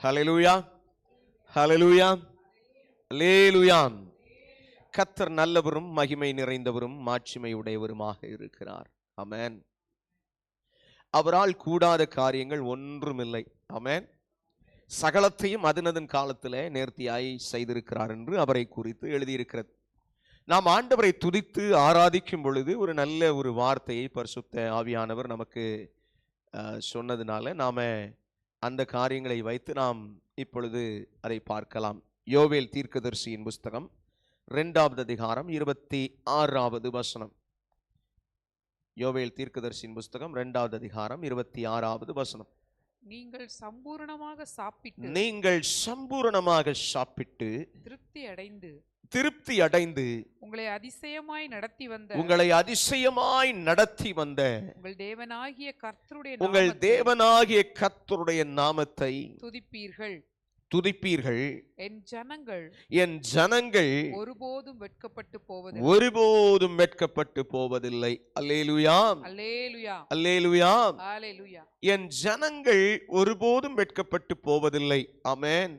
ஹல்லேலூயா, ஹல்லேலூயா, அல்லேலூயா. கர்த்தர் நல்லவரும் மகிமை நிறைந்தவரும் மாட்சிமை உடையவருமாக இருக்கிறார். ஆமென். அவரால் கூடாத காரியங்கள் ஒன்றுமில்லை. ஆமென். சகலத்தையும் அதனதன் காலத்திலே நேர்த்தியாய் செய்திருக்கிறார் என்று அவரை குறித்து எழுதியிருக்கிறது. நாம் ஆண்டவரை துதித்து ஆராதிக்கும் பொழுது ஒரு நல்ல ஒரு வார்த்தையை பரிசுத்த ஆவியானவர் நமக்கு சொன்னதுனால நாம அந்த காரியங்களை வைத்து நாம் இப்பொழுது அதை பார்க்கலாம். யோவேல் தீர்க்கதரிசியின் புஸ்தகம் 2வது அதிகாரம் 26வது வசனம். யோவேல் தீர்க்கதரிசியின் புஸ்தகம் 2வது அதிகாரம் 26வது வசனம். நீங்கள் சம்பூரணமாக சாப்பிட்டு திருப்தி அடைந்து உங்களை அதிசயமாய் நடத்தி வந்த உங்கள் தேவனாகிய கர்த்தருடைய நாமத்தை துதிப்பீர்கள். என் ஜனங்கள் ஒருபோதும் வெட்கப்பட்டு போவதில்லை. அல்லேலூயா, அல்லேலூயா, அல்லேலூயா. அல்லேலூயா. என் ஜனங்கள் ஒருபோதும் வெட்கப்பட்டு போவதில்லை. ஆமென்.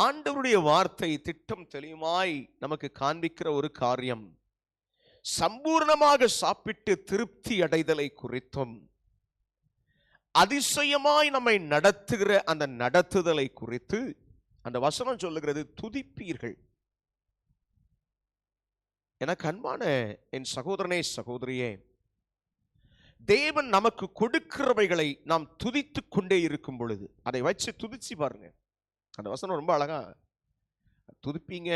ஆண்டவருடைய வார்த்தை திட்டம் தெளிவாய் நமக்கு காண்பிக்கிற ஒரு காரியம். சம்பூர்ணமாக சாப்பிட்டு திருப்தி அடைதலை குறித்தும் அதிசயமாய் நம்மை நடத்துகிற அந்த நடத்துதலை குறித்து அந்த வசனம் சொல்லுகிறது, துதிப்பீர்கள். எனக்கு அன்பான என் சகோதரனே சகோதரியே, தேவன் நமக்கு கொடுக்கிறவைகளை நாம் துதித்து கொண்டே இருக்கும் பொழுது அதை வச்சு துதிச்சு பாருங்க. அந்த வசனம் ரொம்ப அழகா, துதிப்பீங்க.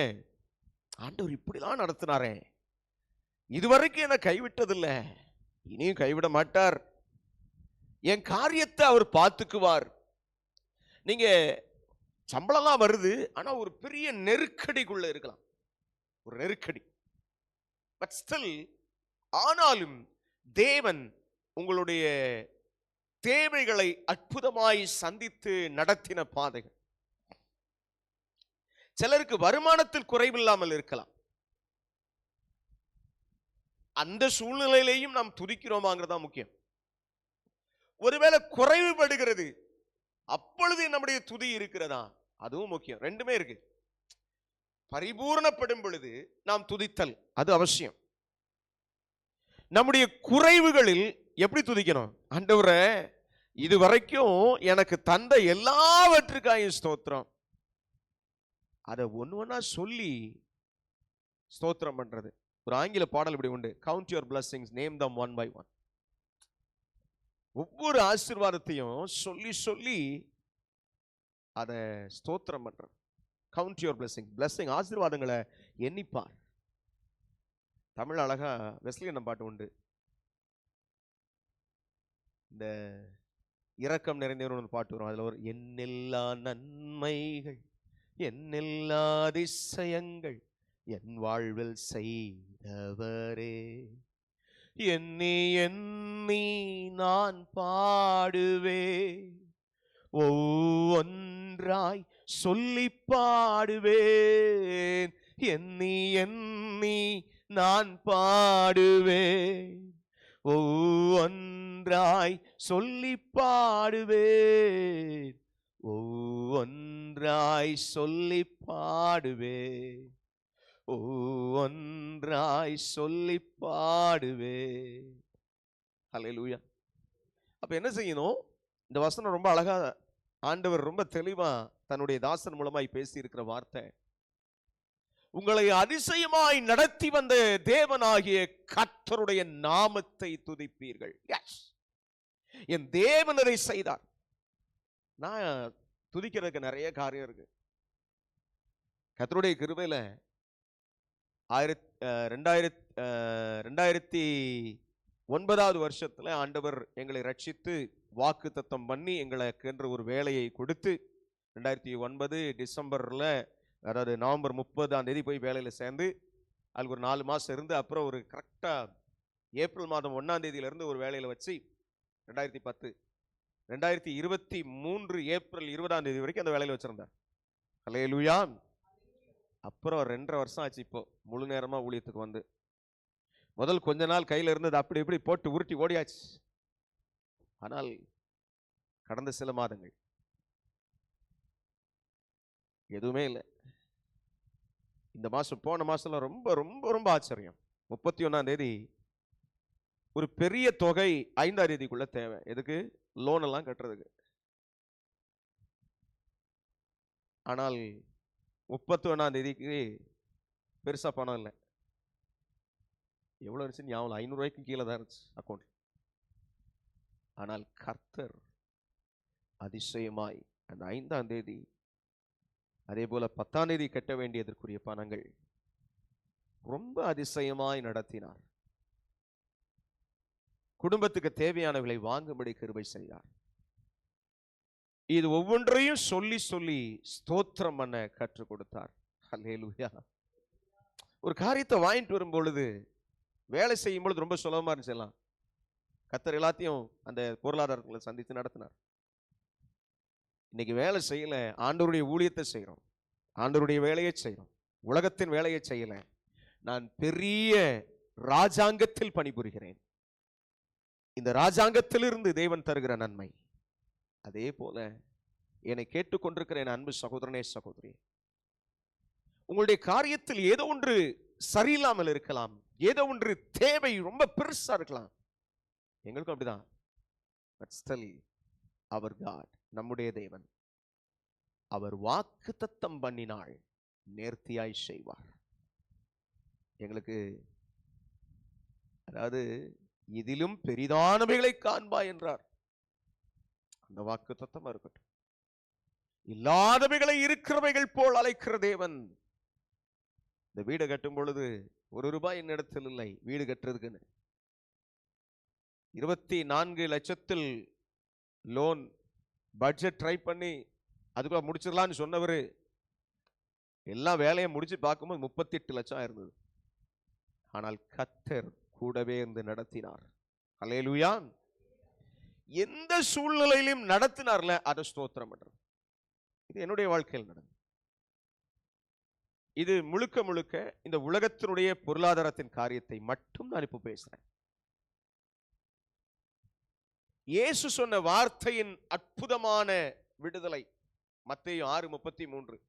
ஆண்டவர் இப்படிலாம் நடத்தினாரே, இதுவரைக்கும் என்னை கைவிட்டதில்லை, இனியும் கைவிட மாட்டார், என் காரியத்தை அவர் பார்த்துக்குவார். நீங்க சம்பளம்லாம் வருது, ஆனா ஒரு பெரிய நெருக்கடிக்குள்ள இருக்கலாம், ஒரு நெருக்கடி. பட் ஸ்டில், ஆனாலும் தேவன் உங்களுடைய தேவைகளை அற்புதமாய் சந்தித்து நடத்தின பாதைகள். சிலருக்கு வருமானத்தில் குறைவில்லாமல் இருக்கலாம். அந்த சூழ்நிலையிலையும் நாம் துதிக்கிறோமாங்கிறதா முக்கியம். ஒருவேளை குறைவுபடுகிறது, அப்பொழுது நம்முடைய துதி இருக்கிறதா, அதுவும் முக்கியம். ரெண்டுமே இருக்கு. பரிபூர்ணப்படும் பொழுது நாம் துதித்தல் அது அவசியம். நம்முடைய குறைவுகளில் எப்படி துதிக்கணும்? ஆண்டவரே, இதுவரைக்கும் எனக்கு தந்த எல்லாவற்றுக்காயும் ஸ்தோத்திரம். அதை ஒன்னா சொல்லி ஸ்தோத்திரம் பண்றது. ஒரு ஆங்கில பாடல் இப்படி உண்டு, count your blessings, name them one by one. ஒவ்வொரு ஆசீர்வாதத்தையும் சொல்லி சொல்லி அதை ஸ்தோத்திரம் பண்றது. கவுண்ட் யுவர் பிளஸிங், ஆசீர்வாதங்களை எண்ணிப்பார். தமிழ் அழகா வெஸ்லியன் பாட்டு உண்டு, இந்த இரக்கம் நிறைந்தவர் ஒரு பாட்டு வரும், அதுல ஒரு என்னெல்லா நன்மைகள் என்னெல்லா அதிசயங்கள் என் வாழ்வில் செய்தவரே, எண்ணி எண்ணி நான் பாடுவே, ஒவ்வொன்றாய் சொல்லி பாடுவேன், எண்ணி எண்ணி நான் பாடுவேன், ஒவ்வொன்றாய் சொல்லி பாடுவேன், ஒவ்வொன்றாய் சொல்லி பாடுவேன், ஒவ்வொன்றாய் சொல்லி பாடுவேன். ஹல்லேலூயா. அப்ப என்ன செய்யணும்? இந்த வசனம் ரொம்ப அழகா ஆண்டவர் ரொம்ப தெளிவா தன்னுடைய தாசன் மூலமாய் பேசி இருக்கிற வார்த்தை, உங்களை அதிசயமாய் நடத்தி வந்த தேவனாகிய கர்த்தருடைய நாமத்தை துதிப்பீர்கள். என் தேவன் அதை செய்தார். நான் துதிக்கிறதுக்கு நிறைய காரியம் இருக்கு. கர்த்தருடைய கிருபையில 2009வது வருஷத்துல ஆண்டவர் எங்களை ரட்சித்து வாக்கு தத்தம் பண்ணி எங்களுக்கு என்ற ஒரு வேலையை கொடுத்து 2009 டிசம்பர்ல, அதாவது நவம்பர் 30ஆம் தேதி போய் வேலையில சேர்ந்து அதுக்கு ஒரு 4 மாசம் இருந்து அப்புறம் ஒரு கரெக்டா ஏப்ரல் மாதம் 1ஆம் தேதியிலிருந்து ஒரு வேலையில வச்சு 2023 ஏப்ரல் 20ஆம் தேதி வரைக்கும் அந்த வேலையில வச்சிருந்தார். ஹல்லேலூயா. அப்புறம் 2.5 வருஷம் ஆச்சு இப்போ முழு நேரமா ஊழியத்துக்கு வந்து. முதல் கொஞ்ச நாள் கையில இருந்தது அப்படி இப்படி போட்டு உருட்டி ஓடியாச்சு. ஆனால் கடந்த சில மாதங்கள் எதுவுமே இல்லை. இந்த மாசம், போன மாசத்துல ரொம்ப ரொம்ப ரொம்ப ஆச்சரியம். 31ஆம் தேதி ஒரு பெரிய தொகை 5ஆம் தேதிக்குள்ள தேவை. எதுக்கு? லோன் எல்லாம் கட்டுறதுக்கு. ஆனால் 31ஆம் தேதிக்கு பெருசா பணம் இல்லை. எவ்வளவு இருந்துச்சு ஞாபகம் இல்லை. 500 ரூபாய்க்கு கீழே தான் இருந்துச்சு அக்கௌண்ட். ஆனால் கர்த்தர் அதிசயமாய் அந்த 5ஆம் தேதி, அதே போல 10ஆம் தேதி கட்ட வேண்டியதற்குரிய பணங்கள் ரொம்ப அதிசயமாய் நடத்தினார். குடும்பத்துக்கு தேவையானவர்களை வாங்கும்படி கிருபை செய்தார். இது ஒவ்வொன்றையும் சொல்லி சொல்லி ஸ்தோத்திரம் பண்ண கற்றுக் கொடுத்தார். அல்லேலூயா. ஒரு காரியத்தை வாங்கிட்டு வரும் பொழுது, வேலை செய்யும் பொழுது ரொம்ப சுலபமா இருந்துச்சு. கர்த்தர் எல்லாத்தையும் அந்த பொருளாதாரங்களை சந்தித்து நடத்தினார். இன்னைக்கு வேலை செய்யல, ஆண்டவருடைய ஊழியத்தை செய்யறோம், ஆண்டவருடைய வேலையை செய்யறோம், உலகத்தின் வேலையை செய்யல. நான் பெரிய ராஜாங்கத்தில் பணிபுரிகிறேன். இந்த ராஜாங்கத்திலிருந்து தேவன் தருகிற நன்மை. அதே போல என்னை கேட்டுக்கொண்டிருக்கிற என் அன்பு சகோதரனே, சகோதரி, உங்களுடைய காரியத்தில் ஏதோ ஒன்று சரியில்லாமல் இருக்கலாம், ஏதோ ஒன்று தேவை ரொம்ப பெருசா இருக்கலாம். எங்களுக்கும் அப்படிதான். But still our God, நம்முடைய தேவன், அவர் வாக்குத்தத்தம் பண்ணினாள் நேர்த்தியாய் செய்வார். எங்களுக்கு அதாவது இதிலும் பெரிதானவைகளை காண்பாய் என்றார். அந்த வாக்குத்தத்தம் இருக்கட்டும். இல்லாதவைகளை இருக்கிறவைகள் போல் அழைக்கிற தேவன். இந்த வீடு கட்டும் பொழுது ₹1 என்னிடத்தில் இல்லை வீடு கட்டுறதுக்குன்னு. 24 லட்சத்தில் லோன் பட்ஜெட் ட்ரை பண்ணி அதுக்குள்ள முடிச்சிடலான்னு சொன்னவர் எல்லா வேலையை முடிச்சு பார்க்கும்போது 38 லட்சம் இருந்தது. ஆனால் கர்த்தர் கூடவே இருந்து நடத்தினார். அல்லேலூயா. எந்த சூழ்நிலையிலும் நடத்தினார்ல, அதை ஸ்தோத்திரம் பண்றது. இது என்னுடைய வாழ்க்கையில் நடந்தது. இது முழுக்க முழுக்க இந்த உலகத்தினுடைய பொருளாதாரத்தின் காரியத்தை மட்டும் நான் இப்போ பேசுறேன். இயேசு சொன்ன வார்த்தையின் அற்புதமான விடுதலை மத்தேயு 6:33.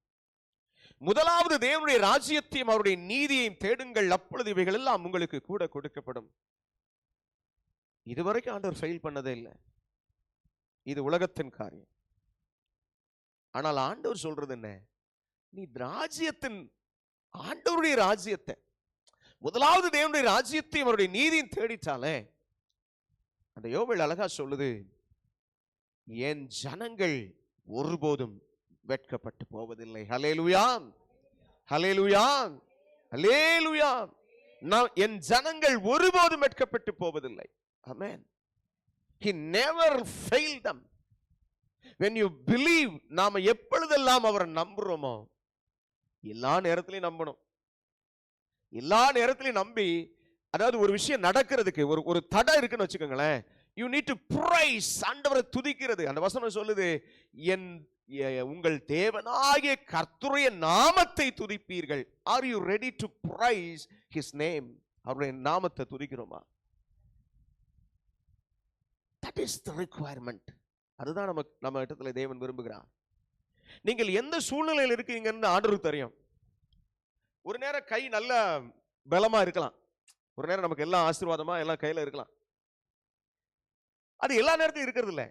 முதலாவது தேவனுடைய ராஜ்யத்தையும் அவருடைய நீதியையும் தேடுங்கள், அப்பொழுது இவைகள் எல்லாம் உங்களுக்கு கூட கொடுக்கப்படும். இதுவரைக்கும் ஆண்டவர் ஃபெயில் பண்ணதே இல்லை. இது உலகத்தின் காரியம். ஆனால் ஆண்டவர் சொல்றது என்ன? நீ ராஜ்யத்தின், ஆண்டவருடைய ராஜ்யத்தை, முதலாவது தேவனுடைய ராஜ்யத்தையும் அவருடைய நீதியும் தேடிச்சாலே, அந்த யோவேல் அழகா சொல்லுது, என் ஜனங்கள் ஒருபோதும் வெட்கப்பட்டு போவதில்லை. ஹல்லேலூயா, ஹல்லேலூயா, ஹல்லேலூயா. என் ஜனங்கள் ஒருபோதும் வெட்கப்பட்டு போவதில்லை. ஆமென். He never failed them. When you believe, நாம எப்பொழுதெல்லாம் அவரை நம்புறோமோ, எல்லா நேரத்திலையும் நம்பணும். எல்லா நேரத்திலையும் நம்பி, அதாவது ஒரு விஷயம் நடக்கிறதுக்கு ஒரு தடை இருக்குன்னு வச்சுக்கோங்களேன், you need to praise, ஆண்டவரை துதிக்கிறது. அந்த வசனம் சொல்லுது, உங்கள் தேவனாகிய கர்த்தருடைய நாமத்தை துதிப்பீர்கள். Are you ready to praise his name? அவருடைய நாமத்தை துதிக்கிறோமா? That is the requirement. அதுதான் நம்ம இடத்துல தேவன் விரும்புகிறார். நீங்கள் எந்த சூழ்நிலையில் இருக்கீங்கன்னு ஆண்டவருக்கு தெரியும். ஒரு நேரம் கை நல்ல பலமா இருக்கலாம், ஒரு நேரம் நமக்கு எல்லாம் ஆசீர்வாதமா எல்லாம் கையில இருக்கலாம். அது எல்லா நேரத்திலும் இருக்கிறது இல்லை.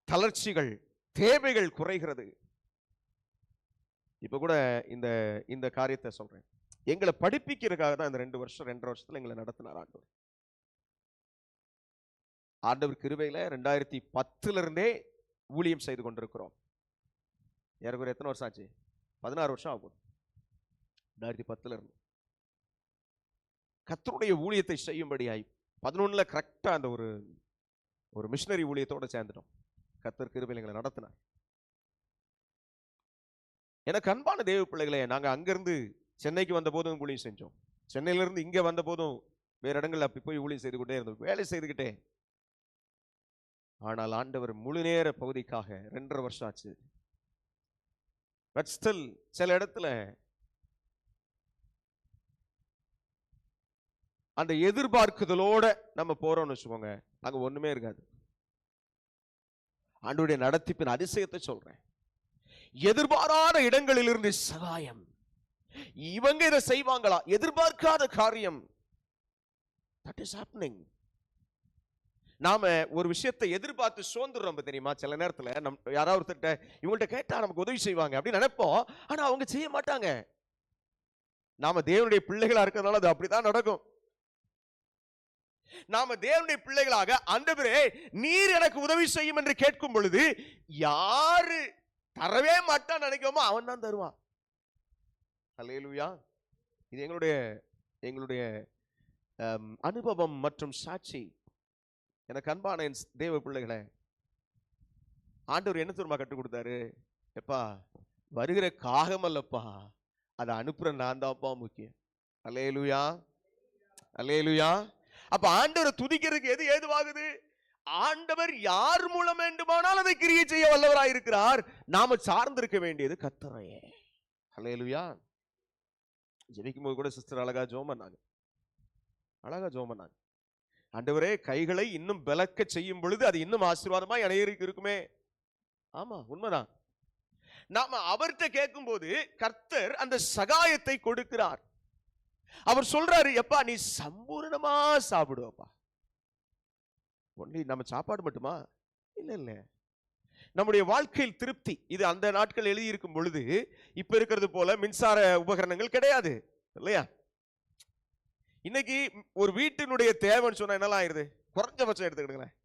தளர்ச்சிகள், தேவைகள் குறைகிறது. இப்ப கூட இந்த காரியத்தை சொல்றேன். எங்களை படிப்பிக்கிறதுக்காக தான் இந்த 2 வருஷம் 2.5 வருஷத்துல எங்களை நடத்தினார் ஆண்டவர். ஆண்டவர் கிருபையில 2010 இருந்தே ஊழியம் செய்து கொண்டிருக்கிறோம். ஏறக்குறைய எத்தனை வருஷம் ஆச்சு? 16 வருஷம் ஆகும். 2010 இருந்து கர்த்தருடைய ஊழியத்தை செய்யும்படியாய் 11 கரெக்டா அந்த ஒரு மிஷனரி ஊழியத்தோட சேர்ந்துட்டோம். கர்த்தர் கிருபையில எங்களை நடத்தினார். எனக்கு அன்பான தேவ பிள்ளைகளே, நாங்க அங்கிருந்து சென்னைக்கு வந்த போதும் ஊழியம் செஞ்சோம். சென்னையில இருந்து இங்க வந்த போதும் வேற இடங்கள்ல அப்படி போய் ஊழியம் செய்து கொண்டே இருந்தோம், வேலை செய்துக்கிட்டே. ஆனால் ஆண்டவர் முழு நேர பகுதிக்காக 2.5 வருஷம் ஆச்சு. பட் ஸ்டில் சில இடத்துல அந்த எதிர்பார்க்குதலோட நம்ம போறோம்னு வச்சுக்கோங்க, அங்க ஒண்ணுமே இருக்காது. ஆண்டவருடைய நடத்திப்பின் அதிசயத்தை சொல்றேன். எதிர்பாராத இடங்களிலிருந்து சகாயம். இவங்க இதை செய்வாங்களா? எதிர்பார்க்காத காரியம். That is happening. நாம ஒரு விஷயத்தை எதிர்பார்த்து சோர்ந்துடுறோம் தெரியுமா? சில நேரத்துல யாராவது ஒருத்தர் இவங்கள்ட்ட கேட்டா நமக்கு உதவி செய்வாங்க அப்படின்னு நினைப்போம். ஆனா அவங்க செய்ய மாட்டாங்க. நாம தேவனுடைய பிள்ளைகளா இருக்கிறதுனால அது அப்படிதான் நடக்கும். நாம தேவனுடைய பிள்ளைகளாக, ஆண்டவரே நீர் எனக்கு உதவி செய்யும் என்று கேட்கும் பொழுது யாரு தரவே மாட்டான்னு நினைக்கிறோமோ அவன் தான் தருவான். அல்லேலூயா. இது எங்களுடைய அனுபவம் மற்றும் சாட்சி. எனக்கு அன்பான தேவ பிள்ளைகளே, ஆண்டவர் என்ன தெரியுமா கற்றுக் கொடுத்தாரு? எப்பா, வருகிற காகம் அல்லப்பா, அதை அனுப்புற நான் தான்ப்பா முக்கியம். அல்லேலூயா, அல்லேலூயா. அப்ப ஆண்டவரை துதிக்கிறதுக்கு எது ஏதுவாகுது? ஆண்டவர் யார் மூலம் வேண்டுமானால் அதை கிரியை செய்ய வல்லவராய் இருக்கிறார். நாம சார்ந்திருக்க வேண்டியது கர்த்தரையே. அல்லேலூயா. ஜெபிக்கும் போது கூட சிஸ்டர் அழகா ஜெபம் பண்ணாங்க. ஆண்டவரே, கைகளை இன்னும் பலக்க செய்யும் பொழுது அது இன்னும் ஆசீர்வாதமாய் அனைவருக்கு இருக்குமே. ஆமா, உண்மைதான். நாம அவர்கிட்ட கேட்கும் போது கர்த்தர் அந்த சகாயத்தை கொடுக்கிறார். அவர் சொல்றாரு, எப்பா நீ சம்பூர்ணமா சாப்பிடுவப்பா. ஒன்லி நம்ம சாப்பாடு மட்டுமா? இல்ல, நம்முடைய வாழ்க்கையில் திருப்தி. இது அந்த நாட்கள் எழுதி இருக்கும் பொழுது இப்ப இருக்கிறது போல மின்சார உபகரணங்கள் கிடையாது இல்லையா? இன்னைக்கு ஒரு வீட்டினுடைய தேவைன்னு சொன்னா என்னெல்லாம் ஆயிருது? குறைஞ்சபட்சம் எடுத்துக்கிடுங்களேன்.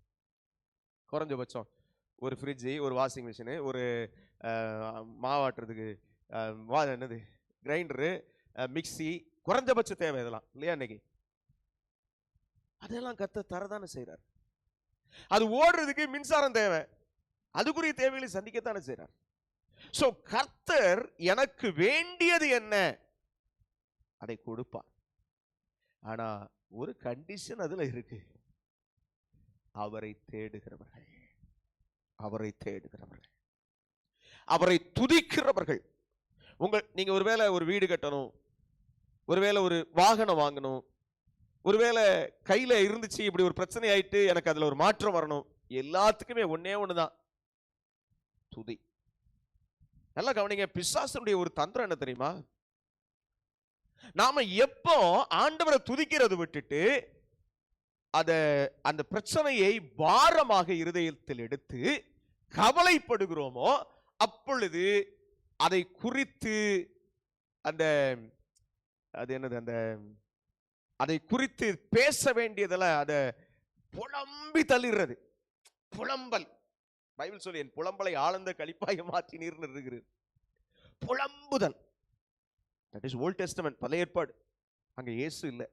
குறைஞ்சபட்சம் ஒரு ஃப்ரிட்ஜு, ஒரு வாஷிங் மிஷினு, ஒரு மாவாட்டுறதுக்கு என்னது கிரைண்டரு, மிக்சி, குறைஞ்சபட்ச தேவை இதெல்லாம் இல்லையா? இன்னைக்கு அதெல்லாம் கர்த்தர் தரதானே செய்யறார். அது ஓடுறதுக்கு மின்சாரம் தேவை, அதுக்குரிய தேவைகளை சந்திக்கத்தானே செய்யறார். சோ கர்த்தர் எனக்கு வேண்டியது என்ன அதை கொடுப்பார். ஆனா ஒரு கண்டிஷன் அதுல இருக்கு. அவரை தேடுகிறவர்கள், அவரை தேடுகிறவர்கள், அவரை துதிக்கிறவர்கள். நீங்க ஒருவேளை ஒரு வீடு கட்டணும், ஒருவேளை ஒரு வாகனம் வாங்கணும், ஒருவேளை கையில இருந்துச்சு இப்படி ஒரு பிரச்சனை ஆயிட்டு எனக்கு அதுல ஒரு மாற்றம் வரணும். எல்லாத்துக்குமே ஒன்னே ஒண்ணுதான், துதி. நல்லா கவனிங்க. பிசாசனுடைய ஒரு தந்திரம் என்ன தெரியுமா? நாம எப்போ ஆண்டவரை துதிக்கிறது விட்டுட்டு அந்த பிரச்சனையை பாரமாக இருதயத்தில் எடுத்து கவலைப்படுகிறோமோ அப்பொழுது அதை குறித்து அதை குறித்து பேச வேண்டியதெல்லாம் அதை புலம்பி தள்ளிடுறது. புலம்பல். பைபிள் சொல்லி என் புலம்பலை ஆழ்ந்த களிப்பாக மாற்றி நீர் இருக்கிறது. புலம்புதல். தட் இஸ் ஓல்ட் டெஸ்டமென்ட், பழைய ஏற்பாடு. அங்க இயேசு இல்லை.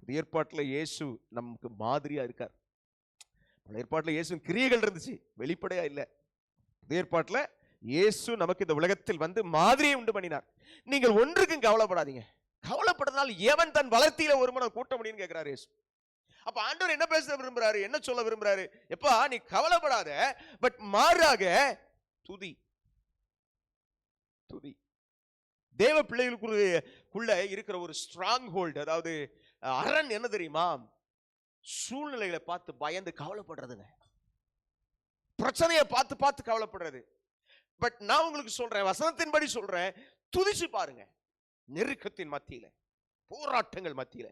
புதிய ஏற்பாட்டுல இயேசு நமக்கு மாதிரியா இருக்கார். பழைய ஏற்பாட்டுல இயேசு கிரியைகள் இருந்துச்சு, வெளிப்படையா இல்லை. புதிய ஏற்பாட்டுல இயேசு நமக்கு இந்த உலகத்தில் வந்து மாதிரியை உண்டு பண்ணினார். நீங்கள் ஒன்றுக்கும் கவலைப்படாதீங்க. கவலைப்படுறதுனால எவன் தன் வளர்த்தியில ஒரு மனம் கூட்ட முடியும்னு கேட்கிறார் இயேசு. அப்ப ஆண்டவர் என்ன பேச விரும்புறாரு, என்ன சொல்ல விரும்புறாரு? எப்பா நீ கவலைப்படாத, பட் மாறாக துதி. துதி. தேவ பிள்ளைகளுக்குள்ள இருக்கிற ஒரு ஸ்ட்ராங் ஹோல்டு, அதாவது அரண் என்ன தெரியுமா? சூழ்நிலைகளை பார்த்து பயந்து கவலைப்படுறதுங்க. பிரச்சனையை பார்த்து பார்த்து கவலைப்படுறது. பட் நான் உங்களுக்கு சொல்றேன், வசனத்தின்படி சொல்றேன், துதிச்சு பாருங்க. நெருக்கத்தின் மத்தியில, போராட்டங்கள் மத்தியில.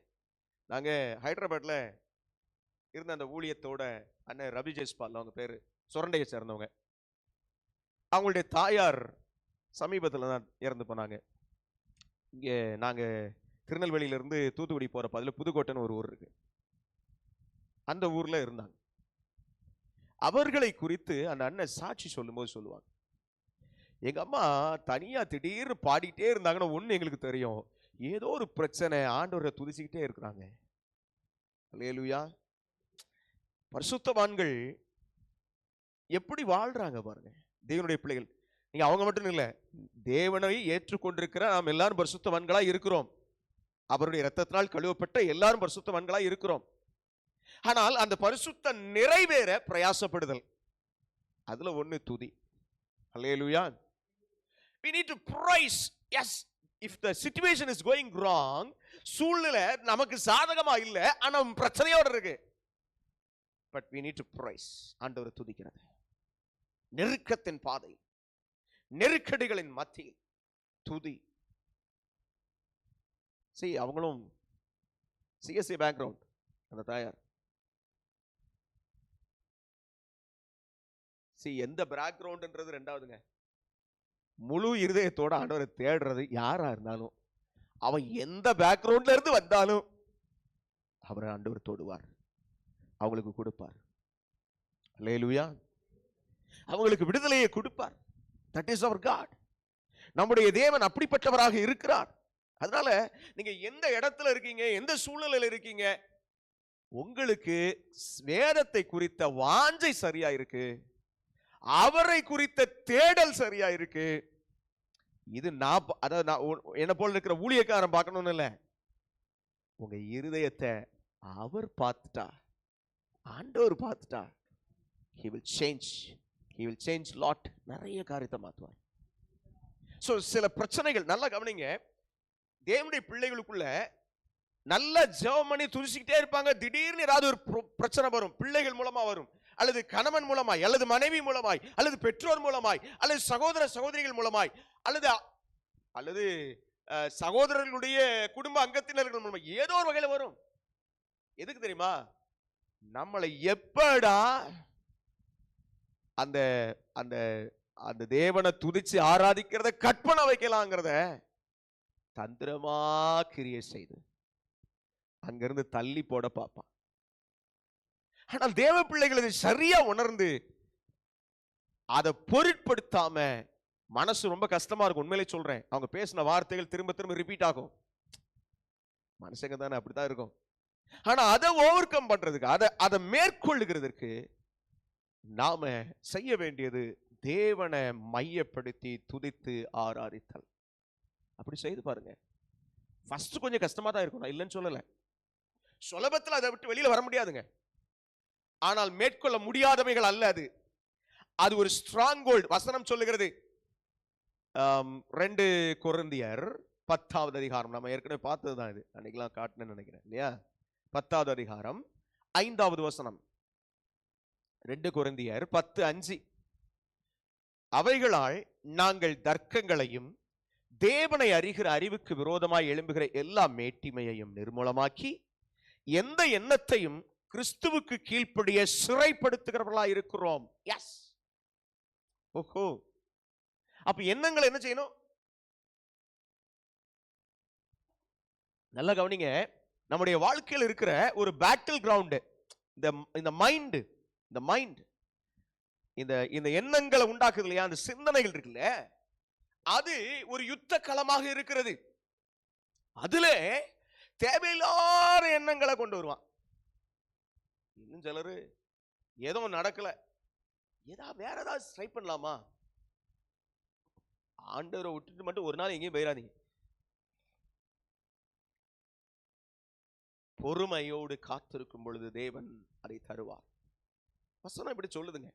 நாங்க ஹைதராபாத்ல இருந்த அந்த ஊழியத்தோட அண்ணன் ரவி ஜெய்ஸ்பால், அவங்க பேரு, சுரண்டையை சேர்ந்தவங்க. அவங்களுடைய தாயார் சமீபத்தில் தான் இறந்து போனாங்க. இங்கே நாங்கள் திருநெல்வேலியிலிருந்து தூத்துக்குடி போகிற பாதையில் புதுக்கோட்டைன்னு ஒரு ஊர் இருக்கு, அந்த ஊரில் இருந்தாங்க. அவர்களை குறித்து அந்த அண்ணன் சாட்சி சொல்லும்போது சொல்லுவாங்க, எங்கள் அம்மா தனியாக திடீர்னு பாடிட்டே இருந்தாங்கன்னா ஒன்று எங்களுக்கு தெரியும், ஏதோ ஒரு பிரச்சனை, ஆண்டவரை துதிச்சுக்கிட்டே இருக்கிறாங்க. அல்லேலூயா. பரிசுத்தவான்கள் எப்படி வாழ்றாங்க பாருங்க, தேவனுடைய பிள்ளைகள். நீங்க அவங்க மட்டும் இல்ல, தேவனை ஏற்றுக்கொண்டிருக்கிற நாம் எல்லாரும் பரிசுத்தவான்களா இருக்கிறோம். அவருடைய இரத்தத்தினால் கழுவப்பட்ட எல்லாரும் பரிசுத்தவான்களா இருக்கிறோம். ஆனால் அந்த பரிசுத்த நிறைவேற பிரயாசப்படுதல், அதுல ஒண்ணு துதி. அல்லேலூயா. We need to praise. Yes, if the situation is going wrong, சூழ்நிலை நமக்கு சாதகமா இல்ல, ஆனா பிரச்சனையோட இருக்கு, but we need to praise. ஆண்டவரை துதிக்கிறது. நெருக்கத்தின் பாதை, நெருக்கடிகளின் மத்தியில் துதி. அவங்களும் சிஎஸ்சி பேக்ரவுண்ட் அந்த தாயார். எந்த பேக்ரவுண்ட்ன்றது ரெண்டாவதுங்க. முழு இருதயத்தோட ஆண்டவரை தேடுறது யாரா இருந்தாலும், அவன் எந்த பேக்ரவுண்ட்ல இருந்து வந்தாலும் அவரை ஆண்டவர் தொடுவார், அவங்களுக்கு கொடுப்பார். அல்லேலூயா. அவங்களுக்கு விடுதலையை கொடுப்பார். That is our God. நம்முடைய தேவன் அப்படிப்பட்டவராக இருக்கிறார். அதனால நீங்க எந்த இடத்துல இருக்கீங்க, எந்த சூழ்நிலையில இருக்கீங்க, உங்களுக்கு வேதத்தை குறித்த வாஞ்சை சரியா இருக்கு, அவரை குறித்த தேடல் சரியா இருக்கு. இது நான் என்ன போல இருக்கிற ஊழியக்காரன் பார்க்கணும்னு இல்ல, உங்க இருதயத்தை அவர் பார்த்துட்டா, ஆண்டவர் பார்த்துட்டா, he will change lot. நிறைய காரியத்தை மாத்துவார். சோ சில பிரச்சனைகள் நல்லா கவனிங்க. தேவனுடைய பிள்ளைகளுக்குள்ள நல்ல ஜெபம் பண்ணி துதிச்சுக்கிட்டே இருப்பாங்க. திடீர்னு ஏதாவது ஒரு பிரச்சனை வரும். பிள்ளைகள் மூலமா வரும், அல்லது கணவன் மூலமாய், அல்லது மனைவி மூலமாய், அல்லது பெற்றோர் மூலமாய், அல்லது சகோதர சகோதரிகள் மூலமாய், அல்லது சகோதரர்களுடைய குடும்ப அங்கத்தினர்கள் மூலமாய், ஏதோ ஒரு வகையில வரும். எதுக்கு தெரியுமா? நம்மளை எப்படா அந்த அந்த அந்த தேவனை துதிச்சு ஆராதிக்கிறத கற்பனை வைக்கலாங்கிறத தந்திரமா கிரியை செய்து அங்கிருந்து தள்ளி போட பார்ப்பான். ஆனால் தேவ பிள்ளைகள் சரியா உணர்ந்து அதை பொருட்படுத்தாம, மனசு ரொம்ப கஷ்டமா இருக்கும். உண்மையிலே சொல்றேன், அவங்க பேசின வார்த்தைகள் திரும்ப திரும்ப ரிப்பீட் ஆகும். மனுஷங்க தானே, அப்படித்தான் இருக்கும். ஆனா அதை ஓவர் கம் பண்றதுக்கு, அதை மேற்கொள்ளுகிறதுக்கு நாம செய்ய வேண்டியது தேவனை மையப்படுத்தி துதித்து ஆராதித்தல். அப்படி செய்து பாருங்க. ஃபர்ஸ்ட் கொஞ்சம் கஷ்டமா தான் இருக்கும், நான் இல்லைன்னு சொல்லல. சுலபத்தில் அதை விட்டு வெளியில வர முடியாதுங்க. ஆனால் மேற்கொள்ள முடியாதவைகள் அல்ல அது. அது ஒரு ஸ்ட்ராங் ஹோல்ட். வசனம் சொல்லுகிறது, 2 கொரிந்தியர் 10வது அதிகாரம், நம்ம ஏற்கனவே பார்த்ததுதான் இது, அன்னைக்கெல்லாம் காட்டுன்னு நினைக்கிறேன் இல்லையா? 10வது அதிகாரம் 5வது வசனம். 2 கொரிந்தியர் 10:5. அவைகளால் நாங்கள் தர்க்கங்களையும் தேவனை அறிகிற அறிவுக்கு விரோதமாய் எழும்புகிற எல்லா மேட்டிமையையும் நிர்மூலமாக்கி எந்த எண்ணத்தையும் கிறிஸ்துவுக்கு கீழ்ப்படிய சிறைப்படுத்துகிறவர்களாய் இருக்கிறோம். எஸ். ஓஹோ. அப்ப எண்ணங்களை என்ன செய்யணும்? நல்லா கவனிங்க. நம்முடைய வாழ்க்கையில் இருக்கிற ஒரு பேட்டில் கிரவுண்ட் இந்த மைண்ட். இந்த எண்ணங்களை உண்டாக்குது இல்லையா, அந்த சிந்தனைகள் இருக்குல்ல, அது ஒரு யுத்த களமாக இருக்கிறது. அதுல தேவையில்லாத எண்ணங்களை கொண்டு வருவான். இன்னும் சிலரு ஏதோ நடக்கல, வேற ஏதாவது ட்ரை பண்ணலாமா, ஆண்டவரை விட்டுட்டு மட்டும் ஒரு நாள் எங்கேயும் போயிடாதீங்க. பொறுமையோடு காத்திருக்கும் பொழுது தேவன் அதை தருவார். வசனம் இப்படி சொல்லுதுங்க,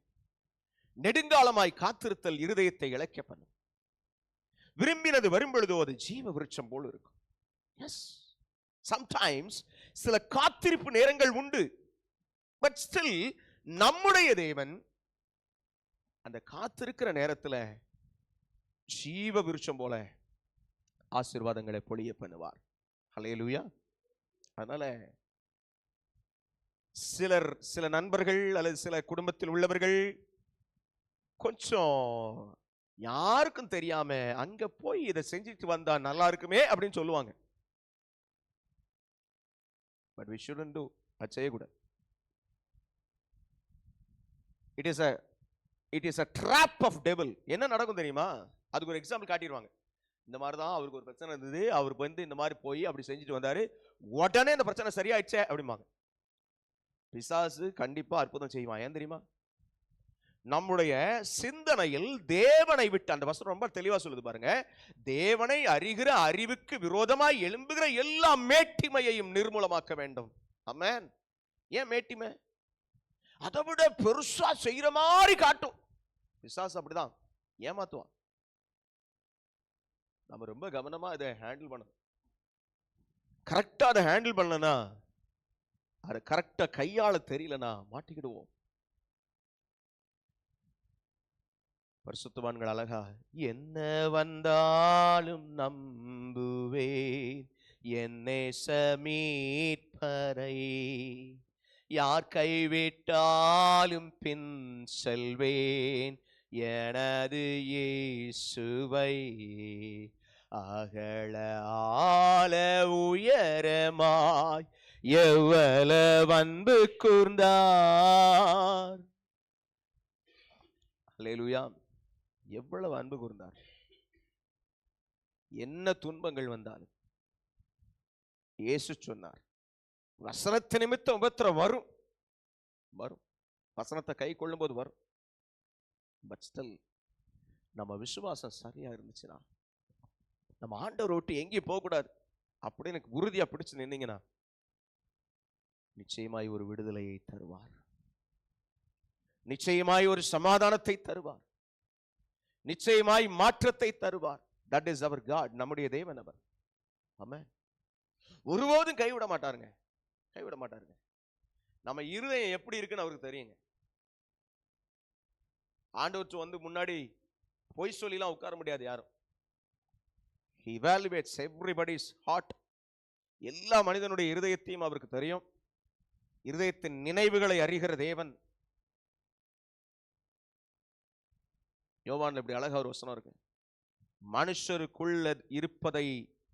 நெடுங்காலமாய் காத்திருத்தல் இருதயத்தை இளைக்க பண்ணும், விரும்பினது வரும் பொழுதோ அது ஜீவ விருட்சம் போல் இருக்கும். எஸ், சம்டைம்ஸ் சில காத்திருப்பு நேரங்கள் உண்டு. பட் ஸ்டில் நம்முடைய தேவன் அந்த காத்திருக்கிற நேரத்தில் ஜீவ விருட்சம் போல ஆசீர்வாதங்களை பொழிய பண்ணுவார். ஹல்லேலூயா. அதனால சில நண்பர்கள் அல்லது சில குடும்பத்தில் உள்ளவர்கள் கொஞ்சம் யாருக்கும் தெரியாம அங்க போய் இதை செஞ்சுட்டு வந்தா நல்லா இருக்குமே அப்படின்னு சொல்லுவாங்க. But we shouldn't do. அது செய்யக்கூடாது. It is a trap of devil. என்ன நடக்கும் தெரியுமா? அதுக்கு ஒரு எக்ஸாம்பிள் காட்டிடுவாங்க. இந்த மாதிரி தான் அவருக்கு ஒரு பிரச்சனை இருந்தது, அவருக்கு வந்து இந்த மாதிரி போய் அப்படி செஞ்சுட்டு வந்தாரு, உடனே இந்த பிரச்சனை சரியாயிடுச்சே அப்படிம்பாங்க. பிசாசு கண்டிப்பா அற்புதம் செய்வான். ஏன் தெரியுமா? நம்முடைய சிந்தனையில் தேவனை விட்டு, அந்த வசனம் ரொம்ப தெளிவா சொல்லுது பாருங்க, தேவனை அறிகிற அறிவுக்கு விரோதமாய் எழும்புகிற எல்லா மேட்டிமையையும் நிர்மூலமாக்க வேண்டும். ஆமென். ஏன் மேட்டிமை? அதை விட பெருசா செய்யற மாதிரி காட்டும். பிசாசு அப்படிதான் ஏமாத்துவான். நம்ம ரொம்ப கவனமா இதை ஹேண்டில் பண்ணணும். கரெக்டா அதை ஹேண்டில் பண்ணலனா, அதை கரெக்டா கையாள தெரியலனா மாட்டிக்கிடுவோம். பரிசுத்தவான்கள் அழகா, என்ன வந்தாலும் நம்புவேன் என் நேச மீட்பரை, யார் கைவிட்டாலும் பின் செல்வேன் எனது இயேசுவை, அகல ஆல உயரமாய் எவ்வளவு அன்பு கூர்ந்தார். அல்லேலூயா. எவ்வளவு அன்பு கூர்ந்தார். என்ன துன்பங்கள் வந்தாலும் இயேசு சொன்னார், வசனத்து நிமித்தம் உபத்திரம் வரும் வரும், வசனத்தை கை கொள்ளும் போது வரும். பட் ஸ்டில் நம்ம விசுவாசம் சரியா இருந்துச்சுன்னா, நம்ம ஆண்டவர் விட்டு எங்கேயும் போகக்கூடாது அப்படின்னு எனக்கு உறுதியா பிடிச்சு நின்னீங்கன்னா, நிச்சயமாய் ஒரு விடுதலையை தருவார், நிச்சயமாய் ஒரு சமாதானத்தை தருவார், நிச்சயமாய் மாற்றத்தை தருவார். That is our God. நம்முடைய தேவன் அவர். ஆமென். ஒருபோதும் கைவிட மாட்டாருங்க, கைவிட மாட்டாருங்க. நம்ம இருதயம் எப்படி இருக்குன்னு அவருக்கு தெரியுங்க. ஆண்டவற்று வந்து முன்னாடி பொய் சொல்லிலாம் உட்கார முடியாது யாரும். He evaluates everybody's heart. எல்லா மனிதனுடைய இருதயத்தையும் அவருக்கு தெரியும். இருதயத்தின் நினைவுகளை அறிகிற தேவன். யோவான்ல இப்படி அழகா ஒரு வசனம் இருக்கு, மனுஷருக்குள்ள இருப்பதை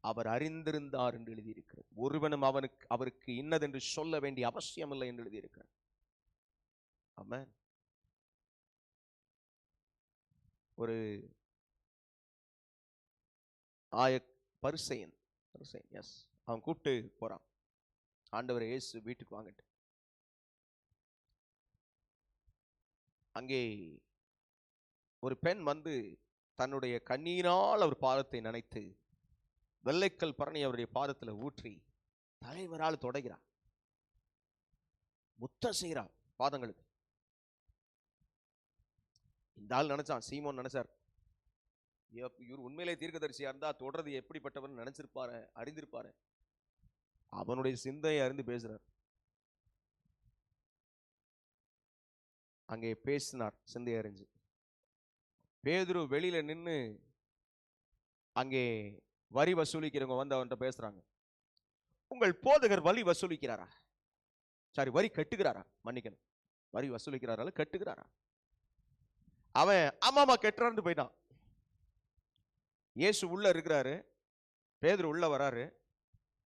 அவர் அறிந்திருந்தார் என்று எழுதியிருக்கிறது, ஒருவனும் அவருக்கு இன்னதென்று சொல்ல வேண்டிய அவசியம் இல்லை என்று எழுதியிருக்கிறார். ஆமென். ஒரு பரிசேயன், எஸ், அவன் கூப்பிட்டு போறான், ஆண்டவர் இயேசு வீட்டுக்கு வாங்கிட்டு. அங்கே ஒரு பெண் வந்து தன்னுடைய கண்ணீரால் அவர் பாதத்தை நனைத்து வெள்ளைக்கல் பரணி அவருடைய பாதத்துல ஊற்றி தலைவரால் தொடைகிறார், முத்தம் செய்கிறார் பாதங்களுக்கு. இந்த ஆள் நினைச்சான், சீமோன் நினைச்சார், இவர் உண்மையிலே தீர்க்கதரிசியா இருந்தா தொடர்றது எப்படிப்பட்டவன் நினைச்சிருப்பாரு, அறிந்திருப்பாரு. அவனுடைய சிந்தையை அறிந்து பேசுறார். அங்கே பேசினார் சிந்தை அறிஞ்சு. பேதுரு வெளியில நின்று அங்கே வரி வசூலிக்கிறவங்க வந்து அவன்கிட்ட பேசுறாங்க, உங்கள் போதகர் வரி வசூலிக்கிறாரா, சாரி வரி கட்டுகிறாரா, மன்னிக்கணும், வரி வசூலிக்கிறாரா கட்டுகிறாரா? அவன் ஆமாமா கட்டுறான்னு போயிட்டான். இயேசு உள்ள இருக்கிறாரு, பேதுரு உள்ள வராரு.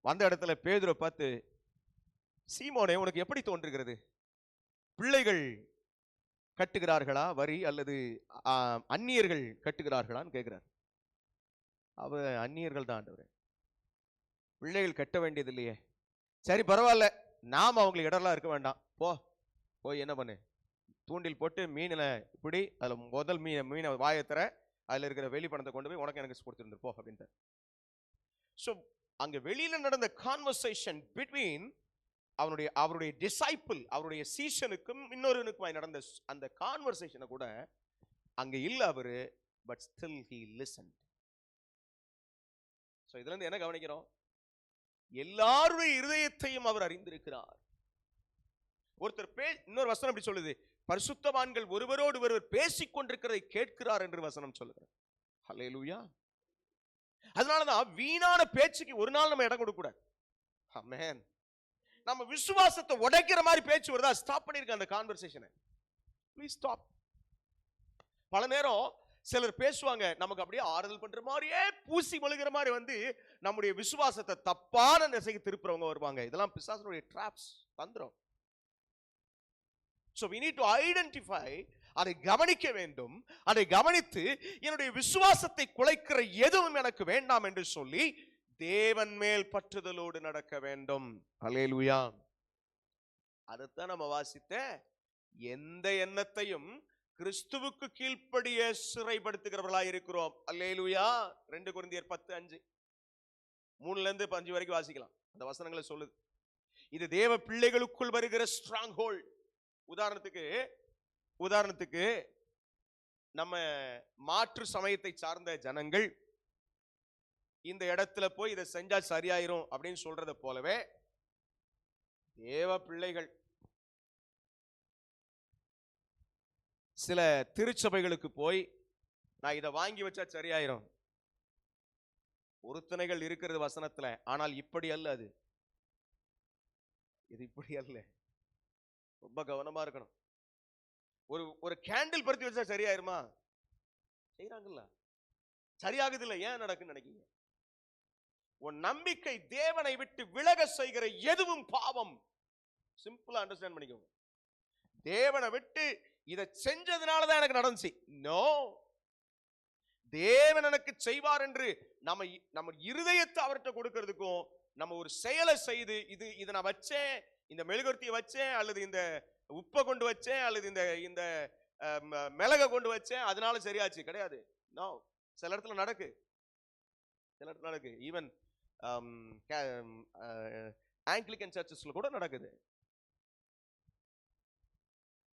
வந்த இடத்துல பேதுரை பார்த்து, சீமோனே உனக்கு எப்படி தோன்றுகிறது, பிள்ளைகள் கட்டுகிறார்களா வரி அல்லது அந்நியர்கள் கட்டுகிறார்களான்னு கேட்கிறார். அவ அந்நியர்கள் தான் ஆண்டவரே, பிள்ளைகள் கட்ட வேண்டியது இல்லையே. சரி பரவாயில்ல, நாம அவங்களுக்கு இடர்லாம் இருக்க வேண்டாம், போய் என்ன பண்ணு, தூண்டில் போட்டு மீனில் இப்படி அதில் முதல் மீனை வாயத்தர, அதில் இருக்கிற வெளி பணத்தை கொண்டு போய் உனக்கு எனக்கு கொடுத்துருந்து போ அப்படின்ட்டு. ஸோ அங்கே வெளியில் நடந்த கான்வர்சேஷன் பிட்வீன் அவருடைய டிசைபிள், அவருடைய சீஷனுக்கும் இன்னொருனுக்குமாய் நடந்த அந்த கான்வர்சேஷனை கூட அங்கே இல்லை அவரு. But still he listened. So இதுல இருந்து என்ன கவனிக்கிறோம், எல்லாருடைய இருதயத்தையும் அவர் அறிந்திருக்கிறார். ஒருத்தர் இன்னொரு வசனம் அப்படி சொல்லுது, பரிசுத்தவான்கள் ஒருவரோடு ஒருவர் பேசிக் கொண்டிருக்கிறதை கேட்கிறார் என்று வசனம் சொல்லுகிறார். ஹல்லேலூயா. அதனாலதான் வீணான பேச்சுக்கு ஒரு நாள் நம்ம இடம் கொடுக்க கூடாது. ஆமென். நம்ம விசுவாசத்தை உடைக்கிற மாதிரி பேச்சு வருதா, ஸ்டாப் பண்ணிருக்க அந்த கான்வர்சேஷனை. Please stop. பல நேரம் சிலர் பேசுவாங்க, நமக்கு அப்படியே ஆறுதல் பண்ற மாதிரியே பூசி மொழிகிற மாதிரி வந்து நம்முடைய விசுவாசத்தை தப்பான திசைக்கு திருப்புறவங்க வருவாங்க. இதெல்லாம் பிசாசுடைய ட்ராப்ஸ், தந்திரம். So we need to identify, அதை கவனிக்க வேண்டும். அதை கவனித்து என்னுடைய விசுவாசத்தை குலைக்கிற எதுவும் எனக்கு வேண்டாம் என்று சொல்லி தேவன் மேல் பற்றுதலோடு நடக்க வேண்டும். அல்லேலூயா. அதைத்தான் நம்ம வாசித்த, எந்த எண்ணத்தையும் கிறிஸ்துவுக்கு கீழ்ப்படிய சிறைப்படுத்துகிறவர்களாய் இருக்கிறோம். அல்லேலூயா. 2 கொரிந்தியர் 10:5, 3-5 வரைக்கும் வாசிக்கலாம். அந்த வசனங்களை சொல்லுது. இது தேவ பிள்ளைகளுக்குள் வருகிற ஸ்ட்ராங் ஹோல்ட். உதாரணத்துக்கு நம்ம மாற்று சமயத்தை சார்ந்த ஜனங்கள் இந்த இடத்துல போய் இதை செஞ்சா சரியாயிரும் அப்படின்னு சொல்றத போலவே, தேவ பிள்ளைகள் சில திருச்சபைகளுக்கு போய் நான் இதை வாங்கி வச்சா சரியாயிரும். பொருத்தனைகள் இருக்கிறது வசனத்துல, ஆனால் இப்படி அல்ல. அது இது இப்படி அல்ல. ரொம்ப கவனமா இருக்கணும். ஒரு கேண்டில் பருத்தி வச்சா சரியாயிருமா? செய்யறாங்கல்ல, சரியாகுது இல்ல. ஏன் நடக்குன்னு நினைக்கிறீங்க? உன் நம்பிக்கை தேவனை விட்டு விலக செய்கிற எதுவும் பாவம். சிம்பிளா அண்டர்ஸ்டாண்ட் பண்ணிக்கோங்க. தேவனை விட்டு இதை செஞ்சதுனாலதான் எனக்கு நடந்துச்சு. நோ, தேவன் எனக்கு செய்வார் என்று நம்ம இருதயத்தை அவர்கிட்ட கொடுக்கிறதுக்கும், நம்ம ஒரு செயலை செய்து இதை நான் வச்சேன், இந்த மெழுகுவர்த்தியை வச்சேன், அல்லது இந்த உப்பை கொண்டு வச்சேன், அல்லது இந்த மிளகை கொண்டு வச்சேன், அதனால சரியாச்சு கிடையாது. நோ, சில இடத்துல நடக்கு, சில இடத்துல நடக்கு. ஈவன் ஆங்கிலிக்கன் சர்ச்சஸ்ல கூட நடக்குது.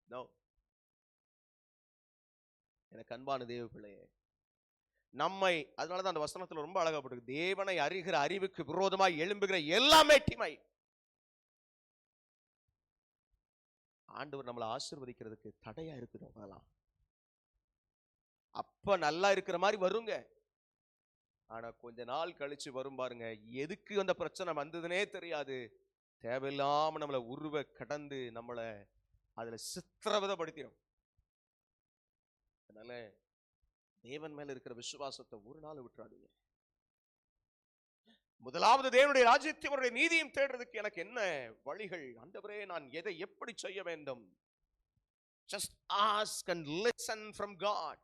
நோ, எனக்கு அன்பான தேவ பிள்ளையே, நம்மை, அதனாலதான் அந்த வசனத்துல ரொம்ப அழகா போட்டு, தேவனை அறிகிற அறிவுக்கு விரோதமாய் எழும்புகிற எல்லாமே தீமை. ஆண்டவர் நம்மளை ஆசீர்வதிக்கிறதுக்கு தடையா இருக்குது. அதெல்லாம் அப்ப நல்லா இருக்கிற மாதிரி வருங்க, ஆனா கொஞ்ச நாள் கழிச்சு வரும் பாருங்க, எதுக்கு அந்த பிரச்சனை வந்ததுன்னே தெரியாது. தேவையில்லாம நம்மளை உருவ கடந்து நம்மளை அதுல சித்திரவதைப்படுத்திடும். அதனால தேவன் மேல இருக்கிற விசுவாசத்தை ஒரு நாள் விட்டுறாதீங்க. முதலாவது தேவனுடைய ராஜ்யத்தையும் அவருடைய நீதியும் தேடுறதுக்கு எனக்கு என்ன வழிகள்? ஆண்டவரே, நான் எதை எப்படி செய்ய வேண்டும்? Just ask and listen from God.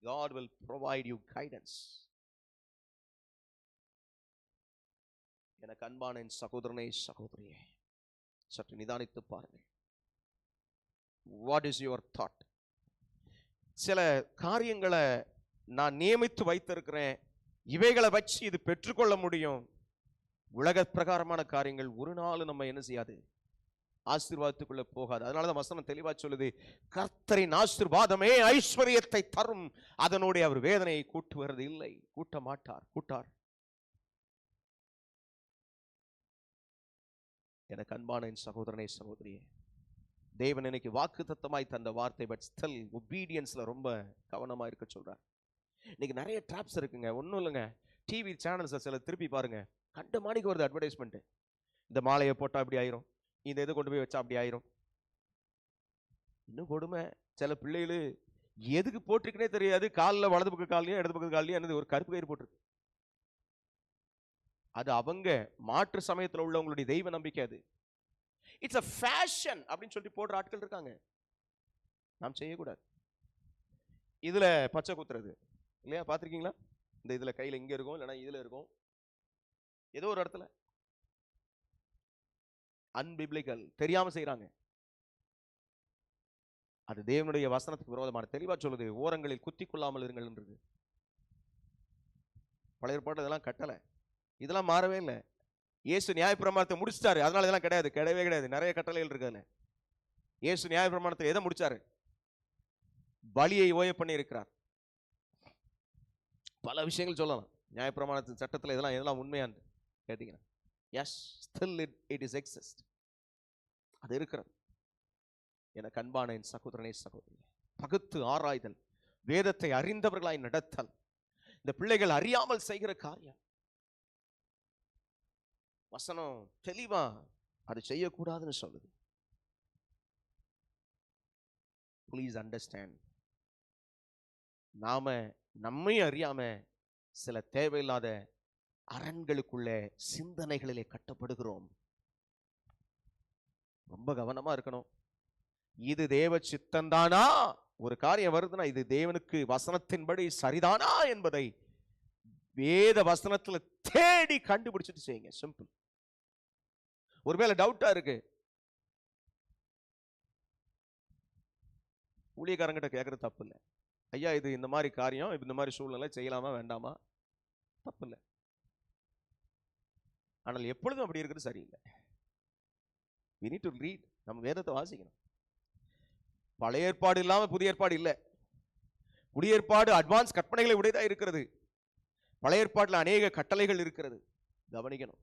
God will provide you guidance. எனக்கு அன்பான என் சகோதரனே, சகோதரியே, சற்று நிதானித்து பாருங்கள். What is your thought? சில காரியங்களை நான் நியமித்து வைத்திருக்கிறேன், இவைகளை வச்சு இது பெற்றுக்கொள்ள முடியும். உலக பிரகாரமான காரியங்கள் ஒரு நாள் நம்ம என்ன செய்யாது, ஆசீர்வாதத்துக்குள்ள போகாது. அதனாலதான் வசனம் தெளிவா சொல்லுது, கர்த்தரின் ஆசீர்வாதமே ஐஸ்வர்யத்தை தரும், அதனுடைய அவர் வேதனையை கூட்டுவது இல்லை, கூட்ட மாட்டார், கூட்டார். எனக்கு அன்பான என் சகோதரனே, சகோதரியே, தேவன் இன்னைக்கு வாக்குத்தத்தமாய் தந்த வார்த்தை, பட் ஸ்டில் ஒபீடியன்ஸ்ல ரொம்ப கவனமா இருக்க சொல்றார். இன்னைக்கு நிறைய டிராப்ஸ் இருக்குங்க. ஒன்றும் இல்லைங்க, டிவி சேனல்ஸை சில திருப்பி பாருங்க, கண்ட மாணிக்கு வருது அட்வர்டைஸ்மெண்ட். இந்த மாலையை போட்டால் அப்படி ஆயிரும், இந்த இது கொண்டு போய் வச்சா அப்படி ஆயிரும். இன்னும் கொடுமை, சில பிள்ளைகள் எதுக்கு போட்டிருக்குனே தெரியாது, காலில் வலது பக்க காலையும் இடது பக்க காலையும் என்னது ஒரு கருப்பு கயிறு போட்டிருக்கு. அது அவங்க மாற்று சமயத்தில் உள்ளவங்களுடைய தெய்வ நம்பிக்கை. அது இட்ஸ் அ ஃபேஷன் அப்படின்னு சொல்லிட்டு போடுற ஆட்கள் இருக்காங்க. நாம் செய்யக்கூடாது. இதுல பச்சை குத்துறது இல்லையா, பார்த்துருக்கீங்களா? இந்த இதுல கையில இங்க இருக்கும், இல்லைன்னா இதுல இருக்கும், ஏதோ ஒரு இடத்துல. அன்பிப்ளிக்கல், தெரியாம செய்யறாங்க. அது தேவனுடைய வசனத்துக்கு விரோதமான. தெளிவா சொல்லுது, ஓரங்களில் குத்தி கொள்ளாமல் இருங்கள் என்று. பழைய ஏற்பாடு இதெல்லாம் கட்டளை, இதெல்லாம் மாறவே இல்லை. இயேசு நியாயப்பிரமாணத்தை முடிச்சிட்டாரு, அதனால இதெல்லாம் கிடையாது, கிடையவே கிடையாது. நிறைய கட்டளைகள் இருக்குதுல. இயேசு நியாயப்பிரமாணத்தை எதை முடிச்சாரு? பலியை ஓய பண்ணி இருக்கிறார். பல விஷயங்கள் சொல்லலாம் நியாயப்பிரமாணத்தின் சட்டத்தில், இதெல்லாம் உண்மையானது கேட்டீங்கன்னா, yes, still it is exist. அது இருக்கிறது. எனக்கு அன்பான என் சகோதரனே, சகோதரி, பகுத்து ஆராய்தல், வேதத்தை அறிந்தவர்களாய் நடத்தல், இந்த பிள்ளைகள் அறியாமல் செய்கிற காரியம். வசனம் தெளிவா அது செய்யக்கூடாதுன்னு சொல்லுது. Please understand. நாம நம்மை அறியாம சில தேவையில்லாத அரண்களுக்குள்ள சிந்தனைகளிலே கட்டப்படுகிறோம். ரொம்ப கவனமா இருக்கணும். இது தேவ சித்தந்தானா? ஒரு காரியம் வருதுன்னா இது தேவனுக்கு வசனத்தின்படி சரிதானா என்பதை வேத வசனத்துல தேடி கண்டுபிடிச்சிட்டு செய்யுங்க. சிம்பிள். ஒருவேளை டவுட்டா இருக்கு, ஊழியக்காரங்கிட்ட கேட்கறது தப்பு இல்லை. ஐயா, இது இந்த மாதிரி காரியம், இந்த மாதிரி சூழ்நிலை செய்யலாமா வேண்டாமா? தப்பு இல்லை. ஆனால் எப்பொழுதும் அப்படி இருக்கிறது சரியில்லை. we need to read. நம்ம வேதத்தை வாசிக்கணும். பழைய ஏற்பாடு இல்லாம புதிய ஏற்பாடு இல்லை. புதிய ஏற்பாடு அட்வான்ஸ் கற்பனைகளை உடையதா இருக்கிறது. பழைய ஏற்பாட்டில் அநேக கட்டளைகள் இருக்கிறது, கவனிக்கணும்.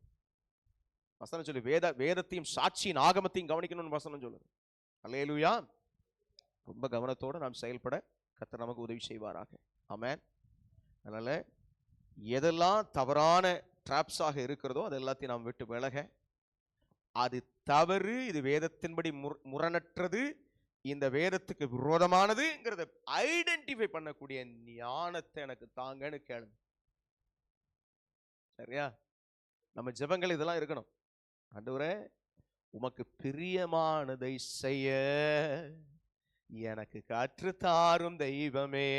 வசனம் சொல்லு, வேதத்தையும் சாட்சியின் ஆகமத்தையும் கவனிக்கணும்னு வசனம் சொல்லுது. அல்லேலூயா. ரொம்ப கவனத்தோடு நாம் செயல்பட கர்த்தர் நமக்கு உதவி செய்வாராக. ஆமென். அதனால எதெல்லாம் தவறான டிராப்ஸாக இருக்கிறதோ அது எல்லாத்தையும் நாம் விட்டு விலக, அது தவறு, இது வேதத்தின்படி முரணற்றது, இந்த வேதத்துக்கு விரோதமானதுங்கிறத ஐடென்டிஃபை பண்ணக்கூடிய ஞானத்தை எனக்கு தாங்கன்னு கேளுங்க. சரியா? நம்ம ஜெபங்கள் இதெல்லாம் இருக்கணும். ஆண்டவரே, உமக்கு பிரியமானதை செய்ய எனக்கு கற்றுத்தாரும் தெய்வமே,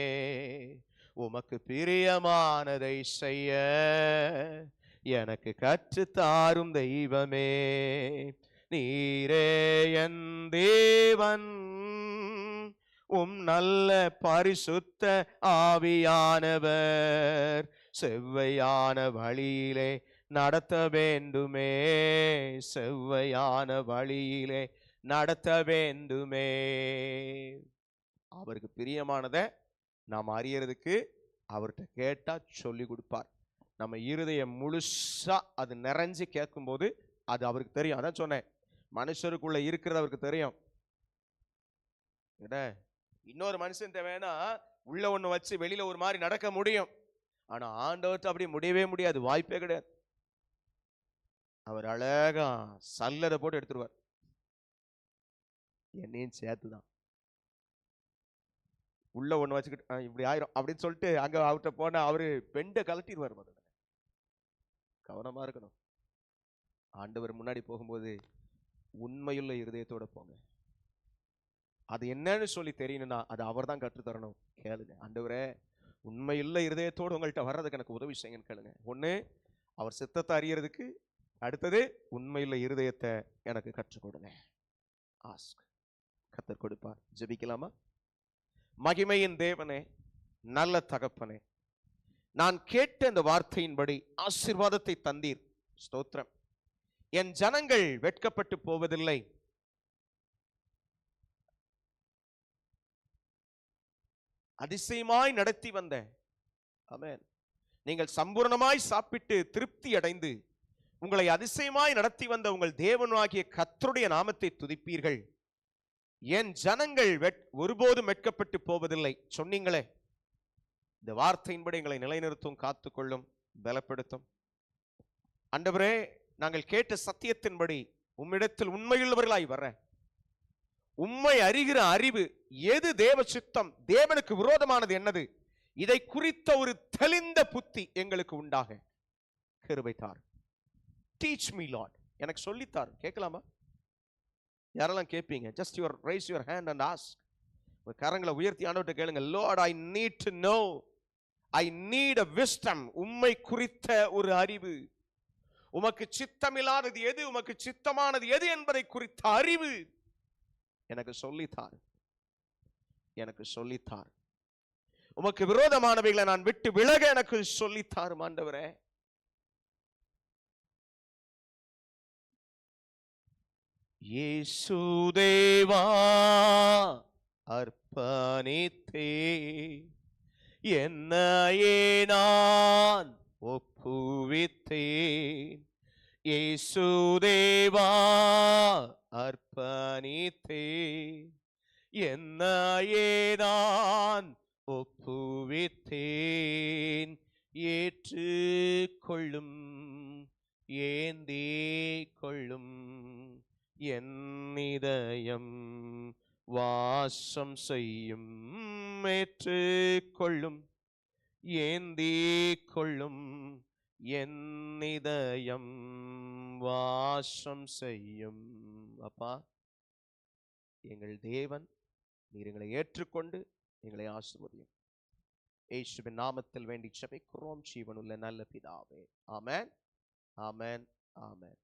உமக்கு பிரியமானதை செய்ய எனக்கு கற்றுத்தாரும் தெய்வமே, நீரே என் தேவன், நல்ல பரிசுத்த ஆவியானவர் செவ்வையான வழியிலே நடத்த வேண்டுமே, செவ்வையான வழியிலே நடத்த வேண்டுமே. அவருக்கு பிரியமானதை நாம் அறியறதுக்கு அவர்கிட்ட கேட்டா சொல்லி கொடுப்பார். நம்ம இருதயம் முழுசா அது நிறைஞ்சு கேட்கும்போது அது அவருக்கு தெரியும். அதான் சொன்னேன், மனுஷருக்குள்ள இருக்கிறது அவருக்கு தெரியும். இன்னொரு மனுஷன் வேணா உள்ள ஒண்ணு வச்சு வெளியில ஒரு மாதிரி நடக்க முடியும். ஆனா ஆண்டவர்கிட்ட அப்படி முடியவே முடியாது, வாய்ப்பே கிடையாது. அவர் அழகா சல்லடை போட்டு எடுத்துருவார், என்னையும் சேர்த்துதான். உள்ள ஒண்ணு வச்சுக்கிட்டு இப்படி ஆயிரும் அப்படின்னு சொல்லிட்டு அங்க அவர்கிட்ட போனா அவரு பெண்டை கலட்டிடுவார். முதல்ல கவனமா இருக்கணும். ஆண்டவர் முன்னாடி போகும்போது உண்மையுள்ள இருதயத்தோட போங்க. அது என்னன்னு சொல்லி தெரியணும்னா அது அவர் தான் கற்றுத்தரணும். கேளுங்க, ஆண்டவரே உண்மையுள்ள இருதயத்தோடு உங்கள்கிட்ட வர்றதுக்கு எனக்கு உதவி செய்யுங்கன்னு கேளுங்க. ஒண்ணு அவர் சித்தத்தை அறியறதுக்கு, அடுத்தது உண்மையுள்ள இருதயத்தை எனக்கு கற்றுக் கொடுங்க. ஆஸ்க், கர்த்தர் கொடுப்பார். ஜெபிக்கலாமா? மகிமையின் தேவனே, நல்ல தகப்பனே, நான் கேட்ட இந்த வார்த்தையின்படி ஆசீர்வாதத்தை தந்தீர். ஸ்தோத்திரம். என் ஜனங்கள் வெட்கப்பட்டு போவதில்லை. அதிசயமாய் நடத்தி வந்த, ஆமென், நீங்கள் சம்பூர்ணமாய் சாப்பிட்டு திருப்தி அடைந்து உங்களை அதிசயமாய் நடத்தி வந்த உங்கள் தேவனாகிய கர்த்தருடைய நாமத்தை துதிப்பீர்கள். என் ஜனங்கள் ஒருபோதும் வெட்கப்பட்டு போவதில்லை சொன்னீங்களே, இந்த வார்த்தையின்படி எங்களை நிலைநிறுத்தும், காத்துக்கொள்ளும், பலப்படுத்தும். ஆண்டவரே, நாங்கள் கேட்ட சத்தியத்தின்படி உம்மிடத்தில் உண்மையுள்ளவர்களாய் வர, உம்மை அறிகிற அறிவு, எது தேவ சித்தம், தேவனுக்கு விரோதமானது என்னது, இதை குறித்த ஒரு தெளிந்த புத்தி எங்களுக்கு உண்டாக கிருபை தார். டீச் மீ லார்ட், எனக்கு சொல்லித்தார். கேட்கலாமா? யாரெல்லாம் கேட்பீங்க? Just your raise your hand and ask. கரங்களை உயர்த்தி ஆண்டவர்கிட்ட கேளுங்க. Lord, I need to know, I need a wisdom. உம்மை குறித்த ஒரு அறிவு, உமக்கு சித்தமில்லாதது எது, உமக்கு சித்தமானது எது என்பதை குறித்த அறிவு எனக்கு சொல்லித்தார், எனக்கு சொல்லித்தார். உமக்கு விரோதமானவைகளை நான் விட்டு விலக எனக்கு சொல்லித்தார் ஆண்டவரே. இயேசு தேவா, அர்ப்பணித்தே என்னையே நான் ஒப்புவித்தேன். இயேசு தேவா, அர்ப்பணித்தே என்னையே நான் ஒப்புவித்தேன். ஏற்றுக்கொள்ளும், ஏந்தி கொள்ளும், என் இதயம் வாசம் செய்யும். ஏற்றுக்கொள்ளும், ஏந்தி கொள்ளும், என் இதயம் வாசம் செய்யும். அப்பா, எங்கள் தேவன், நீர் எங்களை ஏற்றுக்கொண்டு எங்களை ஆசீர்வதியும். இயேசுவின் நாமத்தில் வேண்டி ஜெபிக்கிறோம் ஜீவனுள்ள நல்ல பிதாவே. ஆமென், ஆமென், ஆமென்.